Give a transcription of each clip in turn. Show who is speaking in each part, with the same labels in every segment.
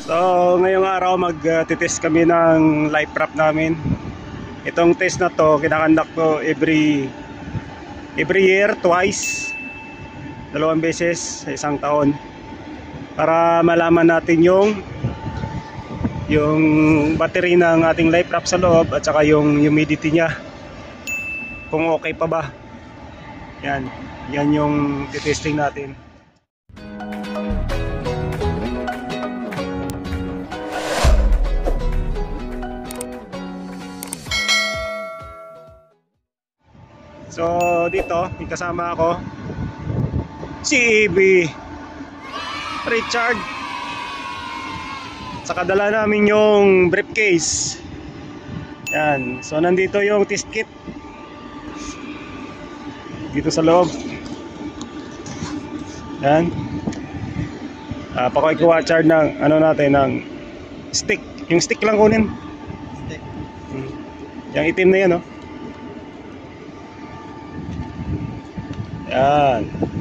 Speaker 1: So ngayong araw mag-test kami ng life wrap namin. Itong test na to kinakandak ko every year, twice, 2 beses sa isang taon, para malaman natin yung battery ng ating life wrap sa loob at saka yung humidity niya, kung okay pa ba. Yan yung titesting natin. So dito may kasama ako, si EB, Richard. Saka dala namin yung briefcase. Yan. So nandito yung test kit dito sa loob. Yan. Pakuha charge ng ano natin, ng stick. Yung stick lang kunin. Stick. Yung itim na yan, oh.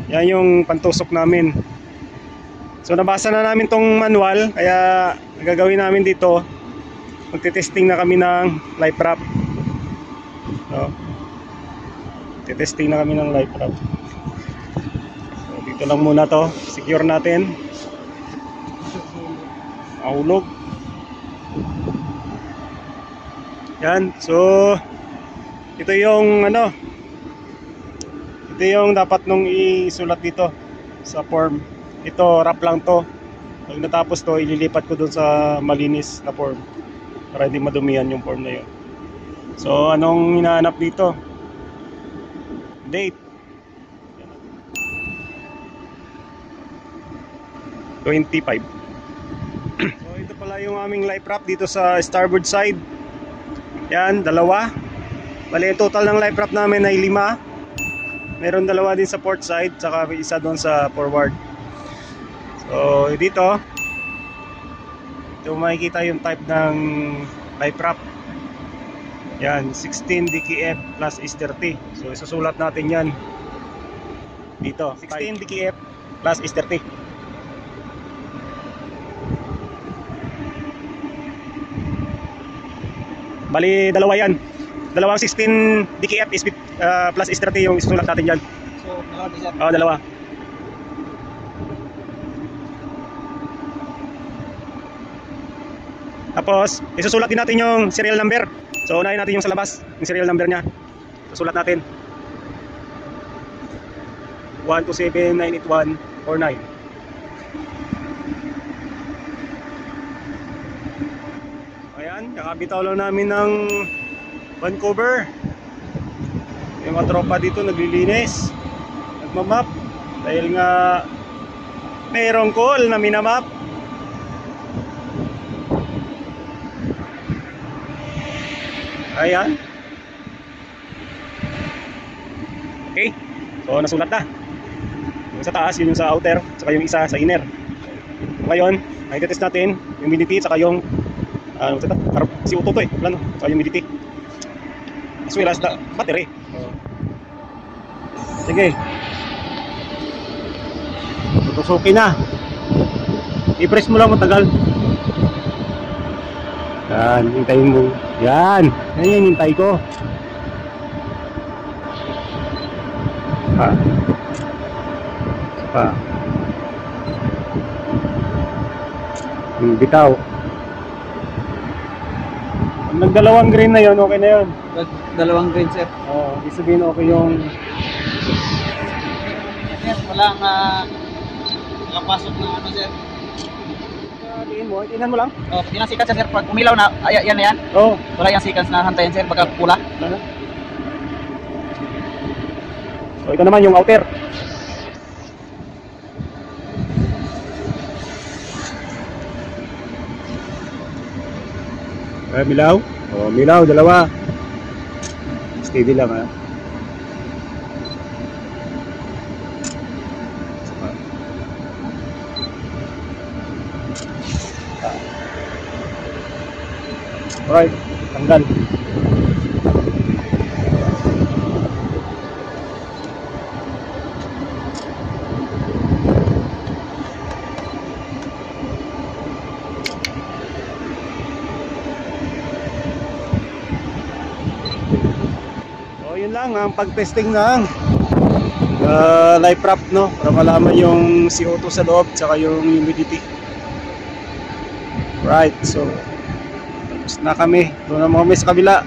Speaker 1: Yan yung pantusok namin. So nabasa na namin tong manual, kaya gagawin namin dito, magte-testing na kami ng life wrap. So, testing na kami ng life wrap. So dito lang muna to, secure natin. Mahulog. Yan, so ito yung ano, ito yung dapat nung isulat dito sa form. Ito wrap lang to. Pag natapos to, ililipat ko dun sa malinis na form para hindi madumihan yung form na yun. So anong hinahanap dito? Date 25. So ito pala yung aming life wrap dito sa starboard side. Yan, dalawa. Bali, total ng life wrap namin ay 5. Meron 2 din sa port side, saka isa doon sa forward. So dito makikita yung type ng life wrap. Yan, 16 DKF plus S30. So isusulat natin yan dito, 16 DKF plus S30. Bali, dalawa yan. Dalawang 16 DKF plus S30 yung isusulat natin dyan. So, dalawa. Tapos, isusulat din natin yung serial number. So, unahin natin yung sa labas, yung serial number niya. Susulat natin 127981449. Ayan, kakabitaw lang namin ng Vancouver. Yung mga tropa dito naglilinis, nagmamap, dahil nga mayroong call na minamap. Ayan. Okay, so nasulat na. Yung sa taas, yun yung sa outer, saka yung isa sa inner. Ngayon, ay test natin yung humidity, saka yung si Uto to eh, plano, saka yung humidity, as well as the battery. Sige, tutusukin na. I-press mo lang matagal. Yan, hintayin mo. Yan, yan yung hintay ko. Bitaw. Nagdalawang green na yun, okay na yun.
Speaker 2: Dalawang green, sir.
Speaker 1: Oo, ibig sabihin okay yung...
Speaker 2: Yes, walang nakapasok na ano, sir.
Speaker 1: Tingnan mo lang.
Speaker 2: Oh, yun ang sequence, sir. Pag umilaw na, yan na yan.
Speaker 1: Oo.
Speaker 2: Wala yung sequence na hantayin, sir. Pagka pula.
Speaker 1: So ito naman yung outer. Milaw? Oh, milaw, dalawa. Steady lang, ha. Alright, tanggal. lang ang pag-testing ng life wrap, no, para malaman yung CO2 sa loob tsaka yung humidity. Right, so tapos na kami. Doon na kami sa kabila.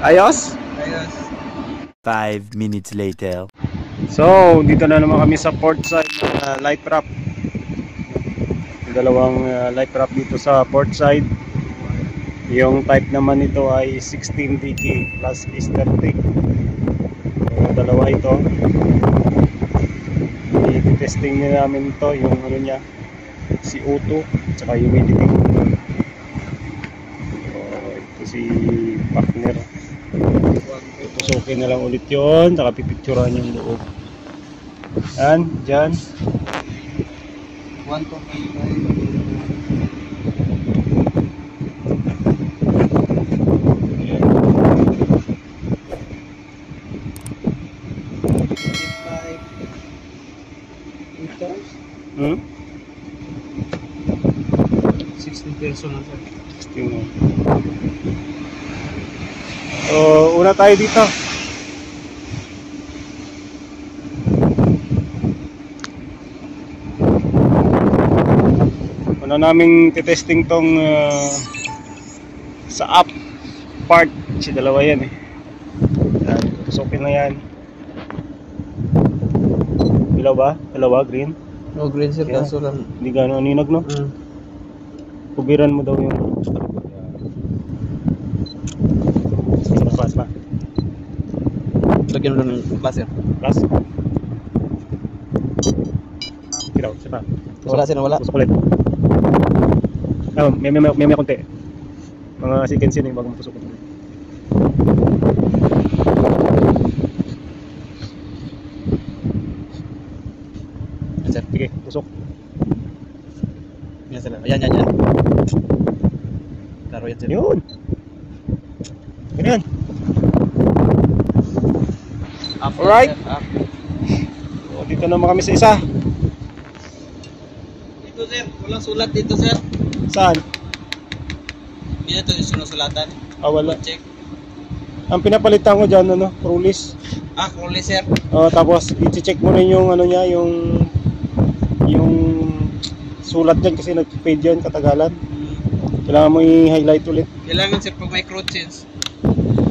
Speaker 1: Ayos?
Speaker 2: Ayos.
Speaker 3: 5 minutes later.
Speaker 1: So, dito na naman kami sa port side na life wrap. Yung dalawang life wrap dito sa port side. Yung type naman nito ay 16 DK plus S30. Yung dalawa ito. I-testing na namin ito, yung ano niya, CO2 at saka humidity. So, ito si partner. Tutusukin na lang ulit yun, saka pipicturan yung loob. Yan, dyan.
Speaker 2: 16 person na sir.
Speaker 1: So, una tayo dito. Una naming titesting tong sa up part. Si dalawa yan eh. Yan, tusukin na yan. Ilaw ba? Dalawa, green?
Speaker 2: No green sir,
Speaker 1: Yeah.
Speaker 2: kaso lang.
Speaker 1: Hindi gano'n ninog, no? Kubiran mo daw yung pass pa.
Speaker 2: Lagyan mo lang ng laser.
Speaker 1: Pass. Kiraw, siya pa.
Speaker 2: Wala sir, wala.
Speaker 1: Tusok ulit. May konti. Mga seconds yun yung bago matusok ulit.
Speaker 2: Sir,
Speaker 1: Sige, tusok.
Speaker 2: yan sir. Ayan. Klaro yan sir.
Speaker 1: Yun. Ganyan.
Speaker 2: Up,
Speaker 1: Alright.
Speaker 2: sir, up.
Speaker 1: O, dito naman kami sa isa.
Speaker 2: Dito sir, walang sulat dito sir.
Speaker 1: Saan?
Speaker 2: Hindi na ito yung sinusulatan.
Speaker 1: Wala.
Speaker 2: Check.
Speaker 1: Ang pinapalitan ko dyan, ano, crulis.
Speaker 2: Kuli sir.
Speaker 1: Tapos, i-check mo rin yung, ano niya, yung sulat dyan kasi nag-fade yan, katagalan. Kailangan mo i-highlight ulit.
Speaker 2: Kailangan sir pag may crew change.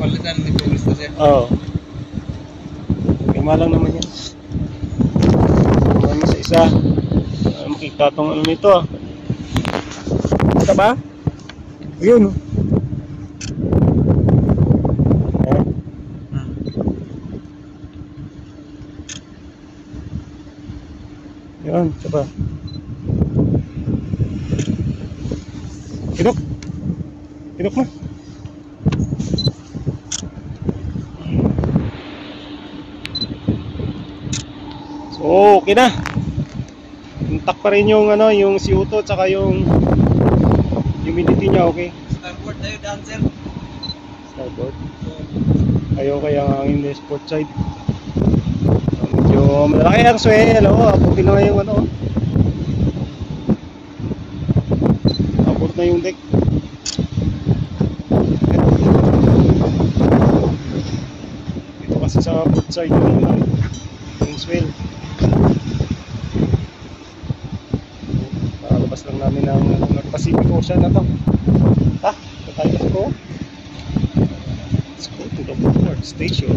Speaker 2: Palitan may progress na sir.
Speaker 1: Oo. Kama lang naman yan. Naman sa isa. Makikita itong ano nito ah. Kita ba? Ayun oh. Eh? Yan, isa pa. Tinok. Tinok mo. So, okay na. Intact pa rin yung ano, yung CO2 at saka yung humidity niya, okay.
Speaker 2: Starboard tayo down sir.
Speaker 1: Starboard. Ayaw kaya ang hangin na sport side. Medyo malaki ang swell, abutin na nga yung ano. Abot na yung deck. Dito kasi sa port side yung swell. Nakalabas lang namin ng Pacific Ocean na to. Ito tayo ko. Let's go to the port station.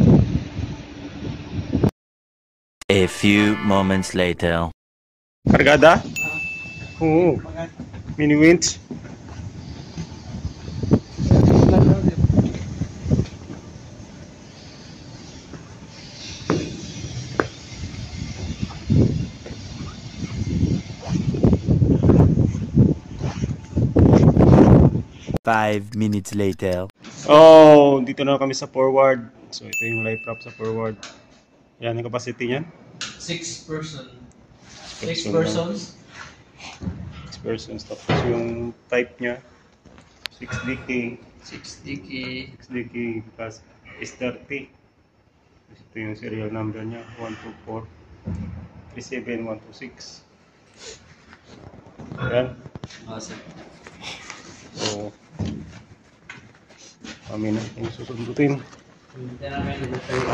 Speaker 3: A few moments later.
Speaker 1: Kargada? Oo. Mini winch.
Speaker 3: Five minutes later.
Speaker 1: Oh, dito na kami sa forward. So ito yung life wrap sa forward. Yan yung capacity niyan.
Speaker 2: 6 person. 6
Speaker 1: Person
Speaker 2: persons.
Speaker 1: 6 persons. Tapos yung type niya 6DK.
Speaker 2: 6DK.
Speaker 1: 6DK plus S30. Ito yung serial number niya 124 37126. Yan.
Speaker 2: Sir.
Speaker 1: So kami na yung susundutin.
Speaker 2: Hindi namin nagtayo.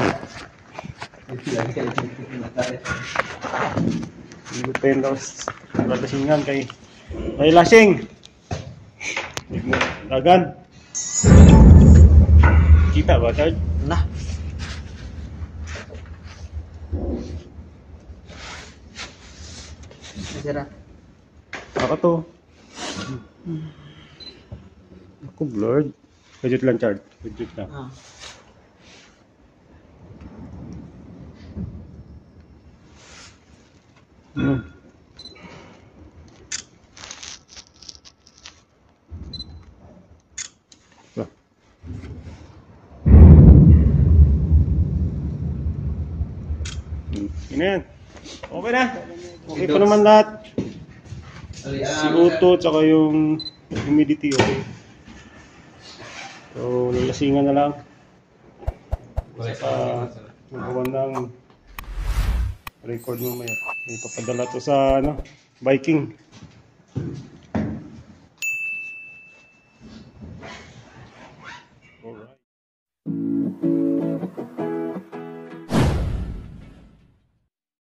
Speaker 1: Hindi pa yun daw. Lalasingan kay lasing. Dagan. Kita ba, Chard?
Speaker 2: Nah. Sira.
Speaker 1: Ako to. Ako blurred. Budget lang, Chard. Budget lang.
Speaker 2: Ah.
Speaker 1: So. Yun na yan. Okay na. Okay pa naman lahat. Si Uto tsaka yung humidity okay. So, lalasingan na lang. Magawa ng record mo maya. Ipapadala to sa Viking.